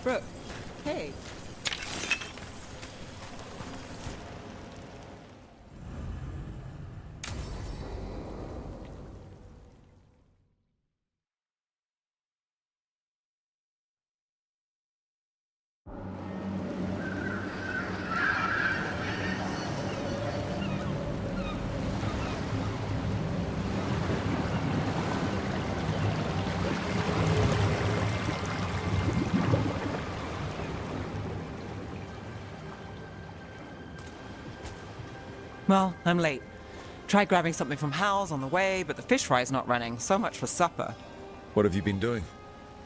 Brooke, hey. Well, I'm late. Tried grabbing something from Hal's on the way, but the fish fry's not running. So much for supper. What have you been doing?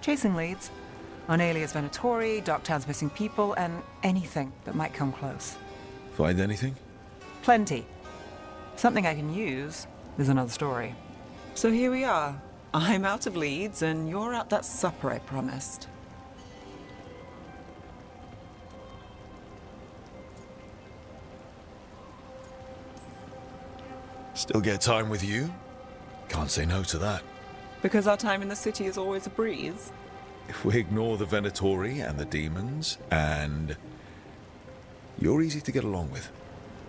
Chasing leads. On alias Venatori, Darktown's missing people, and anything that might come close. Find anything? Plenty. Something I can use is another story. So here we are. I'm out of leads, and you're at that supper I promised. Still get time with you? Can't say no to that. Because our time in the city is always a breeze. If we ignore the Venatori and the demons, and... you're easy to get along with.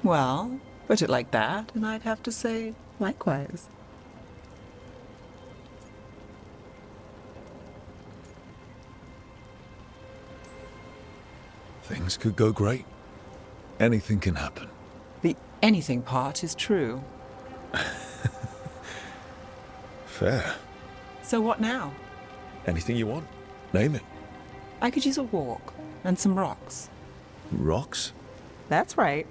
Well, put it like that, and I'd have to say likewise. Things could go great. Anything can happen. The anything part is true. Fair. So what now? Anything you want. Name it. I could use a walk and some rocks. Rocks? That's right.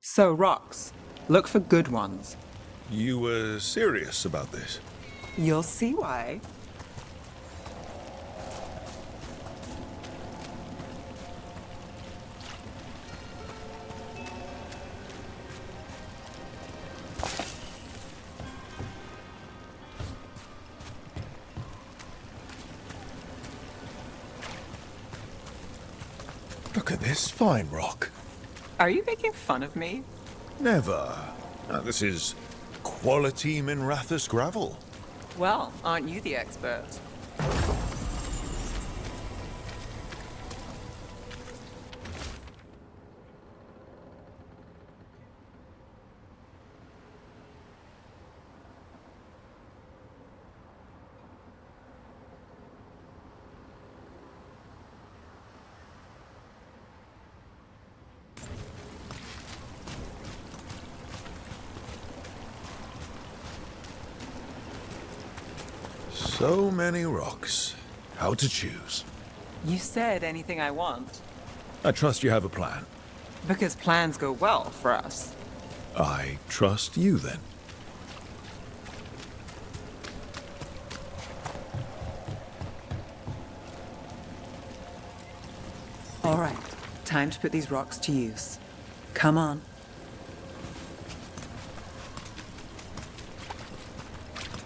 So rocks. Look for good ones. You were serious about this? You'll see why. Look at this fine rock. Are you making fun of me? Never. This is quality Minrathous gravel. Well, aren't you the expert? So many rocks. How to choose? You said anything I want. I trust you have a plan. Because plans go well for us. I trust you then. All right, time to put these rocks to use. Come on.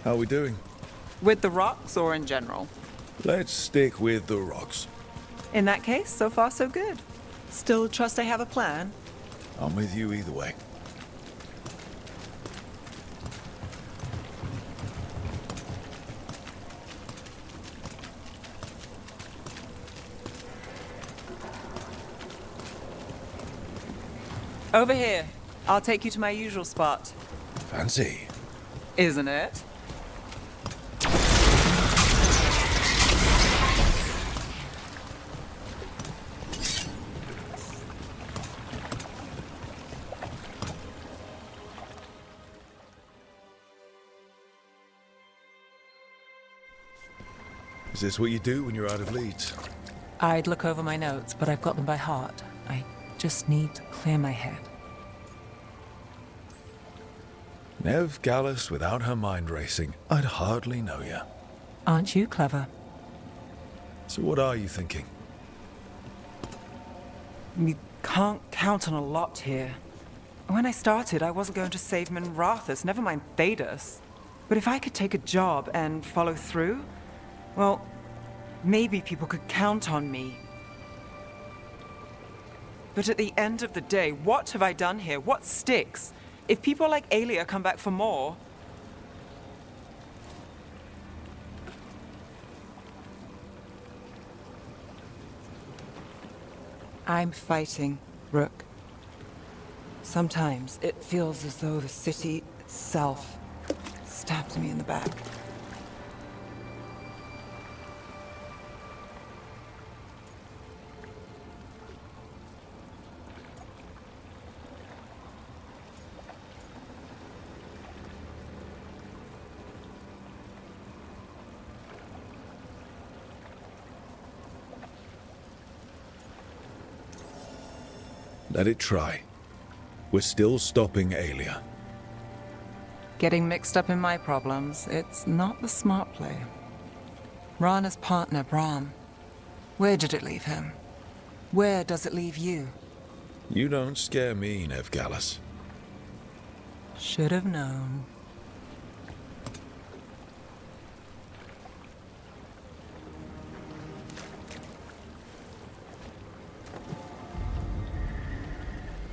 How are we doing? With the rocks or in general? Let's stick with the rocks. In that case, so far so good. Still trust I have a plan? I'm with you either way. Over here. I'll take you to my usual spot. Fancy. Isn't it? Is this what you do when you're out of leads? I'd look over my notes, but I've got them by heart. I just need to clear my head. Nev Gallus without her mind racing. I'd hardly know you. Aren't you clever? So what are you thinking? We can't count on a lot here. When I started, I wasn't going to save Minrathous, never mind Thedas. But if I could take a job and follow through, well, maybe people could count on me. But at the end of the day, what have I done here? What sticks? If people like Aelia come back for more... I'm fighting, Rook. Sometimes it feels as though the city itself stabs me in the back. Let it try. We're still stopping Aelia. Getting mixed up in my problems, it's not the smart play. Rana's partner, Brahm. Where did it leave him? Where does it leave you? You don't scare me, Nev Gallus. Should have known.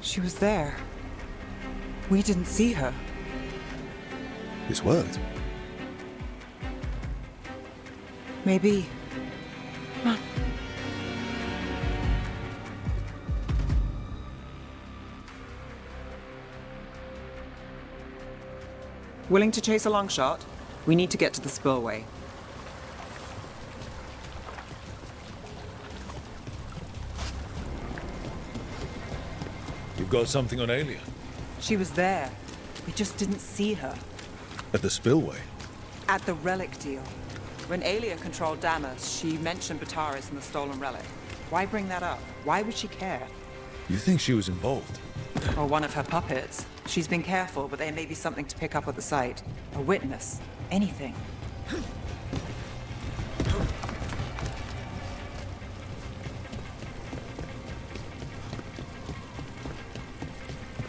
She was there. We didn't see her. His word. Maybe. Come on. Willing to chase a long shot? We need to get to the spillway. You've got something on Aelia? She was there. We just didn't see her. At the spillway? At the relic deal. When Aelia controlled Damas, she mentioned Bataris and the stolen relic. Why bring that up? Why would she care? You think she was involved? Or one of her puppets. She's been careful, but there may be something to pick up at the site. A witness. Anything.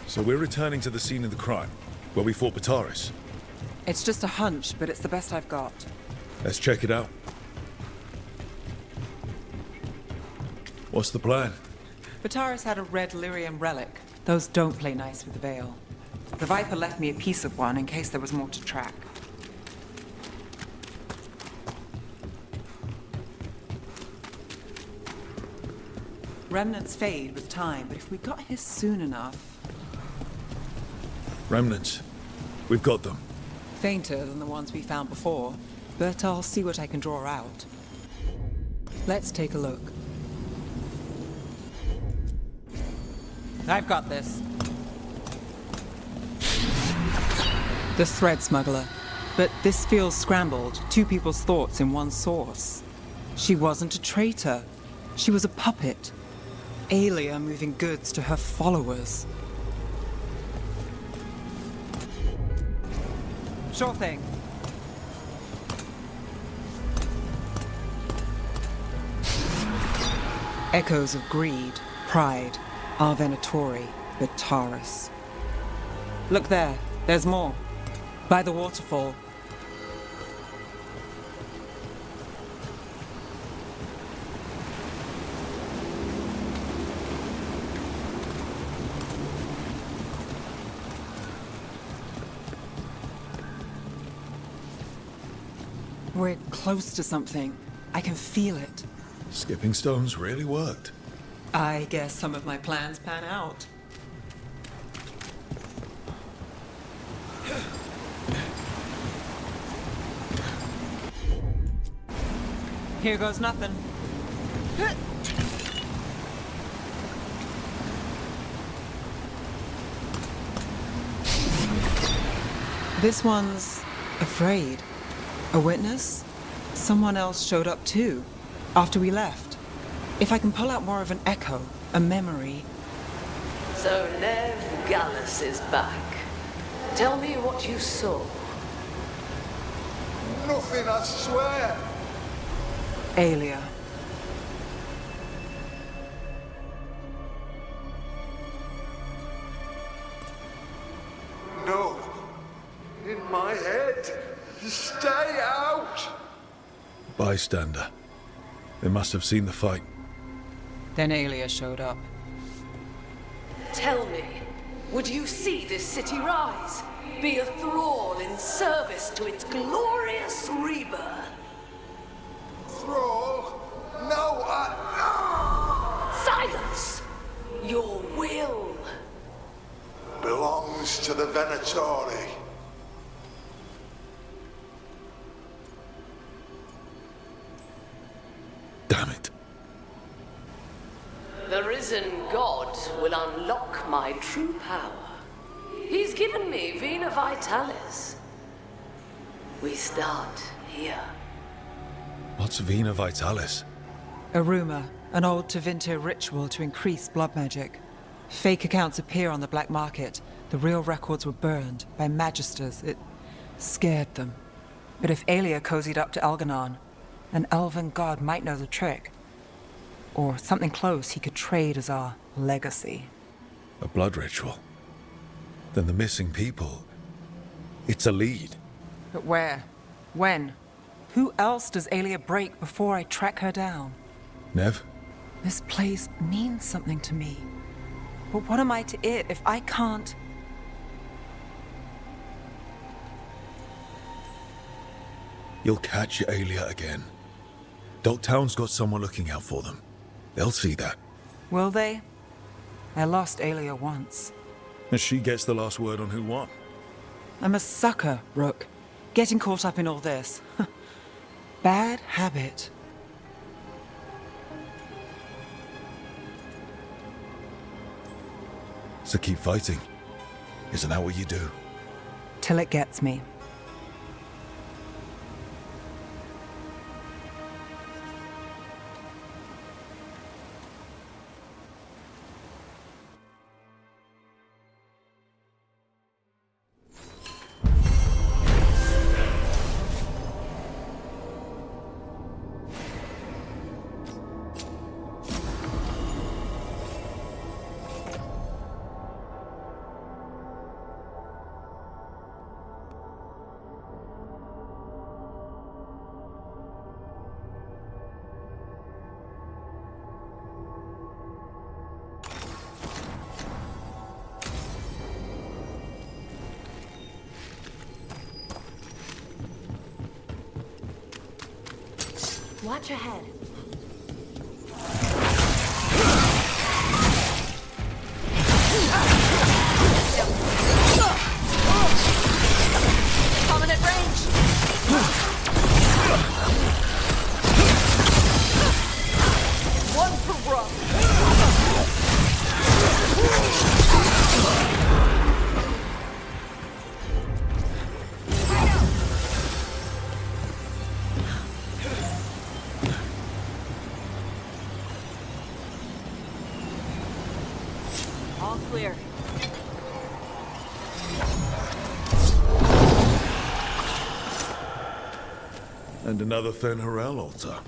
So we're returning to the scene of the crime, where we fought Bataris. It's just a hunch, but it's the best I've got. Let's check it out. What's the plan? Bataris had a red lyrium relic. Those don't play nice with the Veil. The Viper left me a piece of one in case there was more to track. Remnants fade with time, but if we got here soon enough... Remnants. We've got them. Fainter than the ones we found before, but I'll see what I can draw out. Let's take a look. I've got this. The thread smuggler. But this feels scrambled. Two people's thoughts in one source. She wasn't a traitor. She was a puppet. Aelia moving goods to her followers. Sure thing. Echoes of greed, pride, our Venatori, Bataris. Look there, there's more. By the waterfall. We're close to something. I can feel it. Skipping stones really worked. I guess some of my plans pan out. Here goes nothing. This one's afraid. A witness? Someone else showed up too, after we left. If I can pull out more of an echo, a memory... So Nev Gallus is back. Tell me what you saw. Nothing, I swear. Aelia. No. In my head. Stay out! Bystander. They must have seen the fight. Then Aelia showed up. Tell me, would you see this city rise? Be a thrall in service to its glorious rebirth? Thrall? No, Silence! Your will belongs to the Venatori. Damn it. The risen god will unlock my true power. He's given me Vena Vitalis. We start here. What's Vena Vitalis? A rumor, an old Tevinter ritual to increase blood magic. Fake accounts appear on the black market. The real records were burned by magisters. It scared them. But if Aelia cozied up to Algernon, an elven god might know the trick. Or something close he could trade as our legacy. A blood ritual? Then the missing people... It's a lead. But where? When? Who else does Aelia break before I track her down? Nev? This place means something to me. But what am I to it if I can't... You'll catch Aelia again. Dogtown's got someone looking out for them. They'll see that. Will they? I lost Aelia once. And she gets the last word on who won. I'm a sucker, Rook. Getting caught up in all this. Bad habit. So keep fighting. Isn't that what you do? Till it gets me. Watch ahead. Coming at range! One for Rook. All clear. And another Fen'Harel altar.